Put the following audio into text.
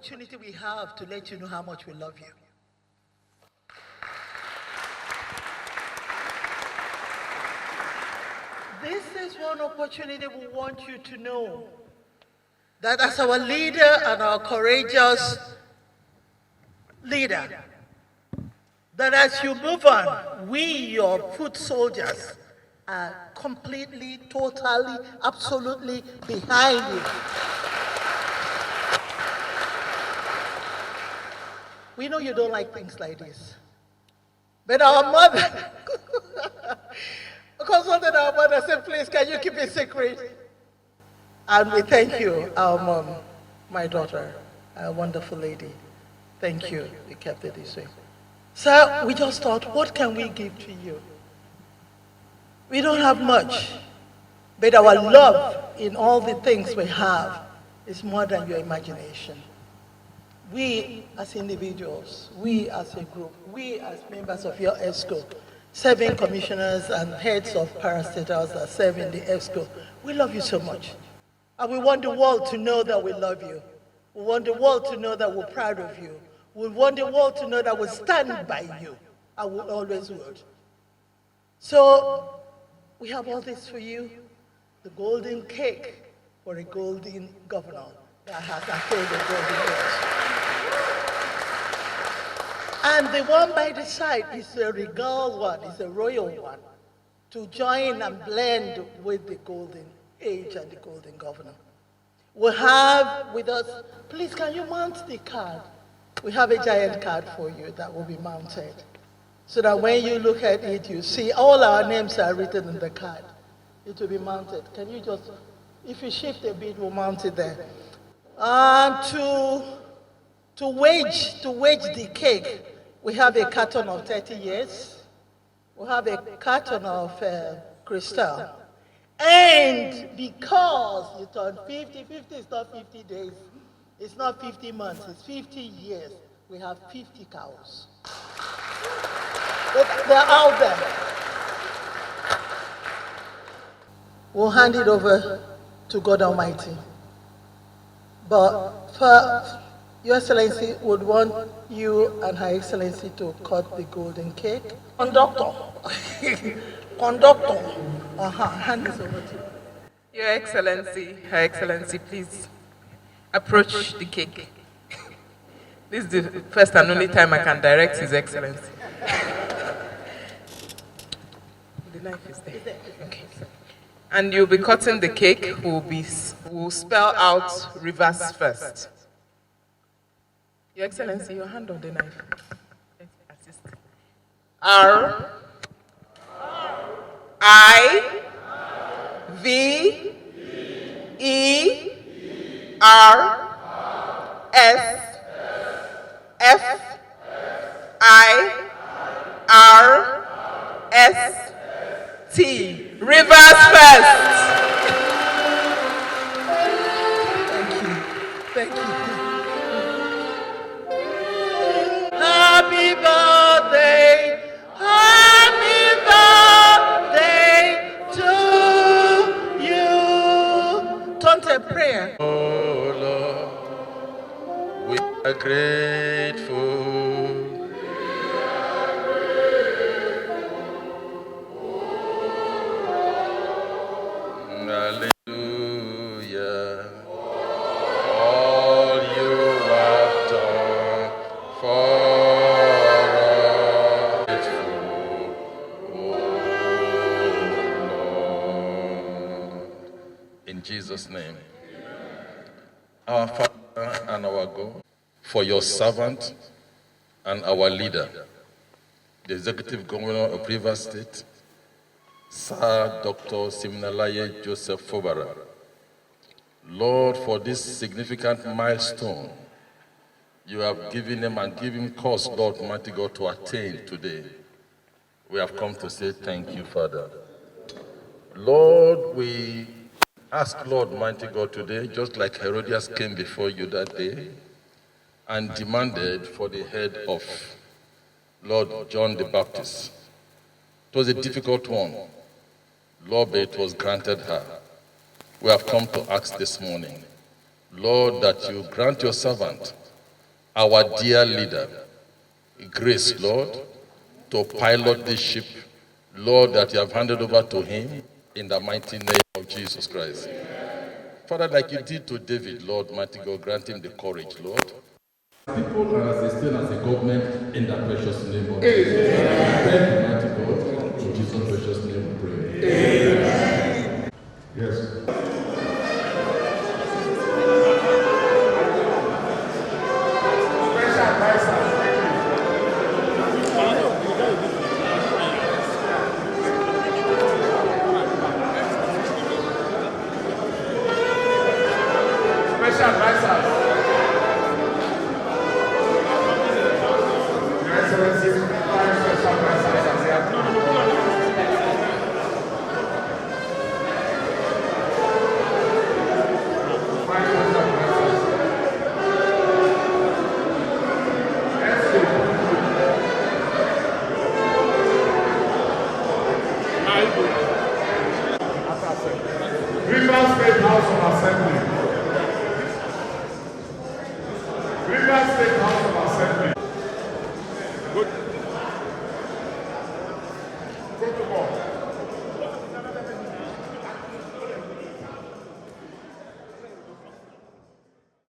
opportunity we have to let you know how much we love you. This is one opportunity we want you to know that as our leader and our courageous leader, that as you move on, we, your foot soldiers, are completely, totally, absolutely behind you. We know you don't like things like this. But our mother, consulted our mother, said, please, can you keep it secret? And we thank you, our mom, my daughter, a wonderful lady. Thank you, you kept it this way. So we just thought, what can we give to you? We don't have much, but our love in all the things we have is more than your imagination. We as individuals, we as a group, we as members of your Exco, 7 commissioners and heads of parastatals that serve in the Exco, we love you so much. And we want the world to know that we love you. We want the world to know that we're proud of you. We want the world to know that we stand by you, and we always would. So we have all this for you, the golden cake for a golden governor that has attained a golden age. And the one by the side is a regal one, is a royal one, to join and blend with the golden age and the golden governor. We have with us, please can you mount the card? We have a giant card for you that will be mounted, so that when you look at it, you see all our names are written in the card. It will be mounted. Can you just, if you shift a bit, we'll mount it there. And to wage the cake, we have a carton of 30 years. We have a carton of crystal. And because you turn 50 is not 50 days, it's not 50 months, it's 50 years. We have 50 cows. They're out there. We'll hand it over to God Almighty. But for Your Excellency would want you and Her Excellency to cut the golden cake. Conductor. Conductor. Hand this over to you. Your Excellency, Her Excellency, please approach the cake. This is the first and only time I can direct His Excellency. The knife is there. Okay. And you'll be cutting the cake. We'll spell out reverse first. Your Excellency, your hand on the knife. Assist. R I V E R S F I R S T. Reverse first. Thank you. Happy birthday, to you. Turn to prayer. Oh Lord, we are grateful. Hallelujah. All you have done for us. Oh Lord. In Jesus' name. Our Father and our God, for your servant and our leader, the Executive Governor of Rivers State, Sir Dr. Siminalayi Joseph Fubara. Lord, for this significant milestone you have given him and given cause, Lord Almighty God, to attain today, we have come to say thank you, Father. Lord, we ask, Lord Almighty God, today, just like Herodias came before you that day and demanded for the head of Lord John the Baptist. It was a difficult one, Lord, but it was granted her. We have come to ask this morning, Lord, that you grant your servant our dear leader, grace, Lord, to pilot this ship, Lord, that you have handed over to him in the mighty name of Jesus Christ. Father, like you did to David, Lord, mighty God, grant him the courage, Lord. People and as they stand as a government in the precious name of Jesus. Thank you, mighty God. In Jesus' precious name we pray. Amen. Yes. Special advisor.